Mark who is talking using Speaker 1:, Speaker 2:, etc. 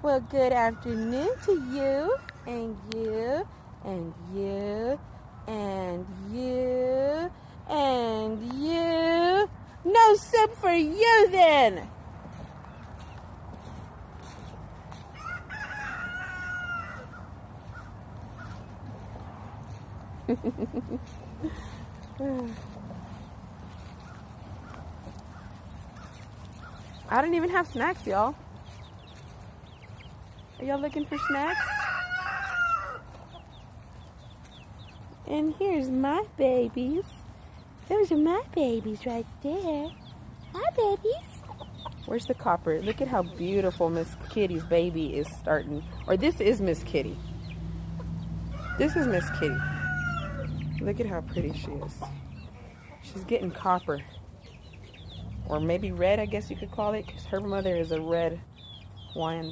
Speaker 1: Well, good afternoon to you, and you, and you, and you, and you. No soup for you then. I don't even have snacks, y'all. Are y'all looking for snacks? And here's my babies. Those are my babies right there. Hi, babies. Where's the copper? Look at how beautiful Miss Kitty's baby is starting. Or this is Miss Kitty. This is Miss Kitty. Look at how pretty she is. She's getting copper. Or maybe red, I guess you could call it, because her mother is a red Wyandotte.